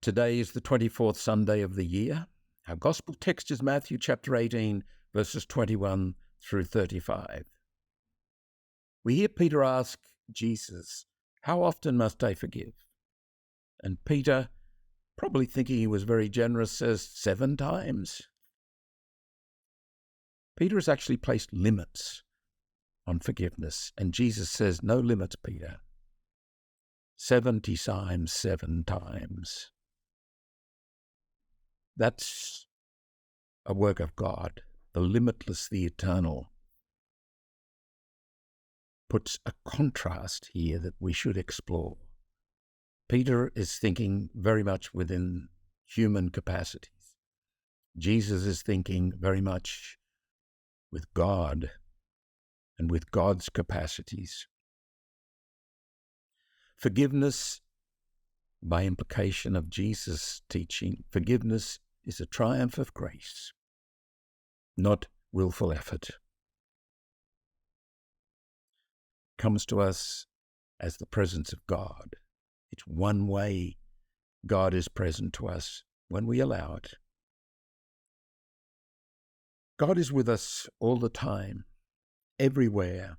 Today is the 24th Sunday of the year. Our gospel text is Matthew chapter 18, verses 21 through 35. We hear Peter ask Jesus, "How often must I forgive?" And Peter, probably thinking he was very generous, says 7 times. Peter has actually placed limits on forgiveness, and Jesus says, "No limits, Peter. 70 times, 7 times." That's a work of God. The limitless, the eternal, puts a contrast here that we should explore. Peter is thinking very much within human capacities. Jesus is thinking very much with God and with God's capacities. Forgiveness, by implication of Jesus' teaching, forgiveness is a triumph of grace, not willful effort. It comes to us as the presence of God. It's one way God is present to us when we allow it. God is with us all the time, everywhere,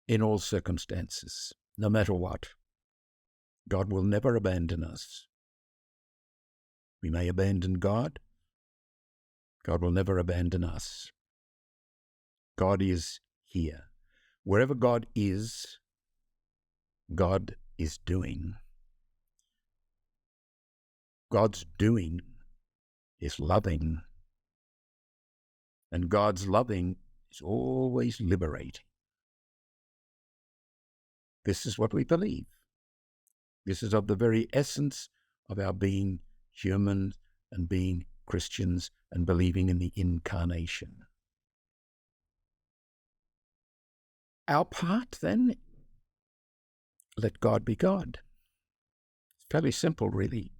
in all circumstances, no matter what. God will never abandon us. We may abandon God. God will never abandon us. God is here. Wherever God is doing. God's doing is loving. And God's loving is always liberating. This is what we believe. This is of the very essence of our being human and being Christians and believing in the incarnation. Our part, then, let God be God. It's fairly simple, really,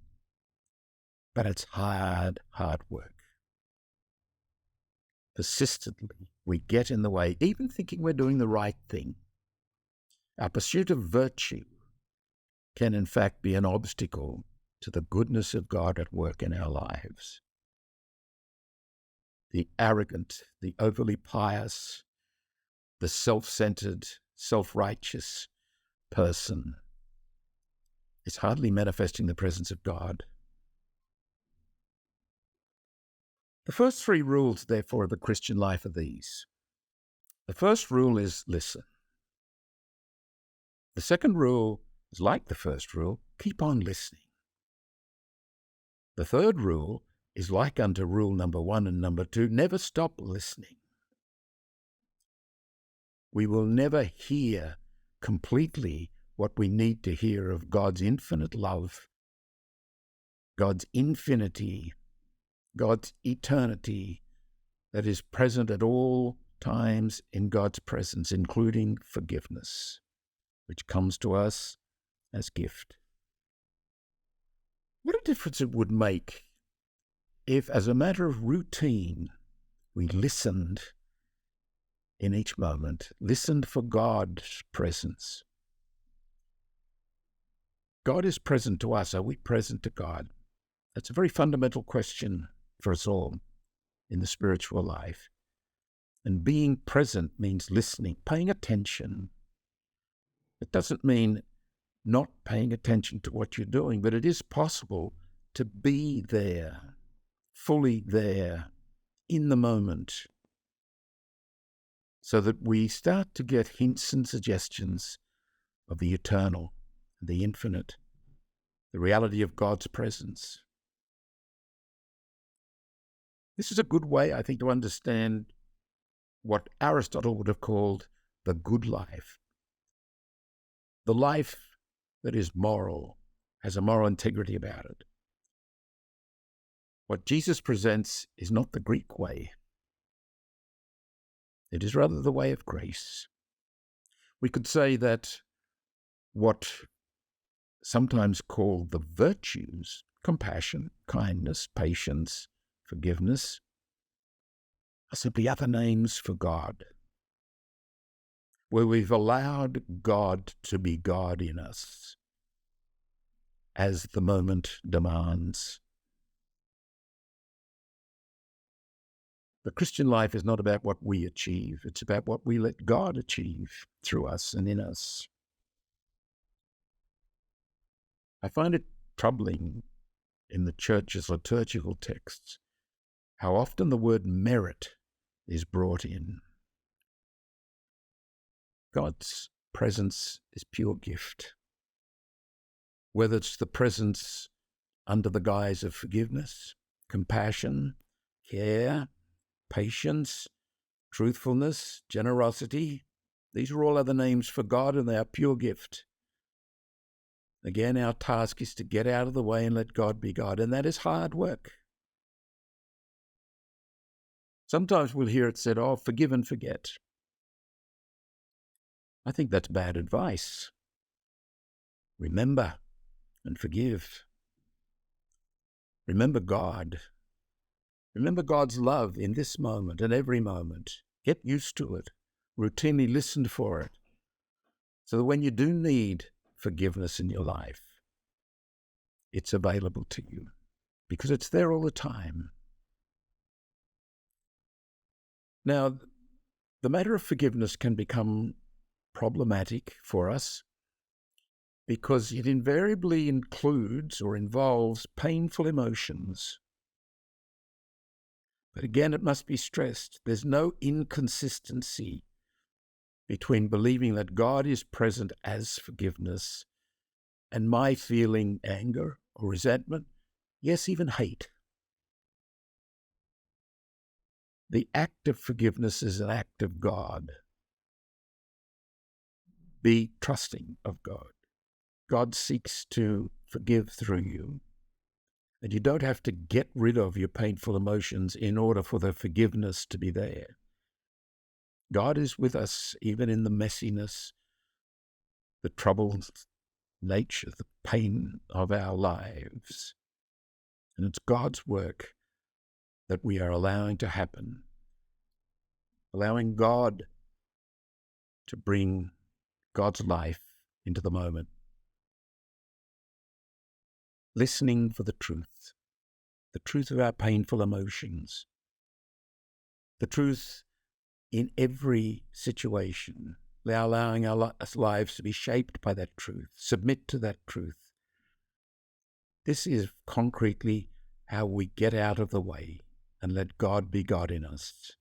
but it's hard work. Persistently, we get in the way, even thinking we're doing the right thing. Our pursuit of virtue can in fact be an obstacle to the goodness of God at work in our lives. The arrogant, the overly pious, the self-centered, self-righteous person is hardly manifesting the presence of God. The first 3 rules, therefore, of the Christian life are these. The first rule is listen. The second rule is like the first rule, keep on listening. The third rule is like unto rule number 1 and number 2, never stop listening. We will never hear completely what we need to hear of God's infinite love, God's infinity, God's eternity that is present at all times in God's presence, including forgiveness, which comes to us as gift. What a difference it would make if, as a matter of routine, we listened in each moment, listened for God's presence. God is present to us. Are we present to God? That's a very fundamental question for us all in the spiritual life. And being present means listening, paying attention. It doesn't mean not paying attention to what you're doing, but it is possible to be there, fully there, in the moment, so that we start to get hints and suggestions of the eternal, the infinite, the reality of God's presence. This is a good way, I think, to understand what Aristotle would have called the good life. The life that is moral, has a moral integrity about it. What Jesus presents is not the Greek way. It is rather the way of grace. We could say that what sometimes called the virtues, compassion, kindness, patience, forgiveness, are simply other names for God, where we've allowed God to be God in us. as the moment demands. The Christian life is not about what we achieve. It's about what we let God achieve through us and in us. I find it troubling in the church's liturgical texts how often the word merit is brought in. God's presence is pure gift. Whether it's the presence under the guise of forgiveness, compassion, care, patience, truthfulness, generosity, these are all other names for God, and they are pure gift. Again, our task is to get out of the way and let God be God, and that is hard work. Sometimes we'll hear it said, oh, forgive and forget. I think that's bad advice. Remember and forgive. Remember God. Remember God's love in this moment and every moment. Get used to it. Routinely listen for it. So that when you do need forgiveness in your life, it's available to you because it's there all the time. Now, the matter of forgiveness can become problematic for us because it invariably includes or involves painful emotions. But again, it must be stressed, there's no inconsistency between believing that God is present as forgiveness and my feeling anger or resentment, yes, even hate. The act of forgiveness is an act of God. Be trusting of God. God seeks to forgive through you. And you don't have to get rid of your painful emotions in order for the forgiveness to be there. God is with us even in the messiness, the troubled nature, the pain of our lives. And it's God's work that we are allowing to happen, allowing God to bring God's life into the moment. Listening for the truth of our painful emotions, the truth in every situation, allowing our lives to be shaped by that truth, submit to that truth. This is concretely how we get out of the way and let God be God in us.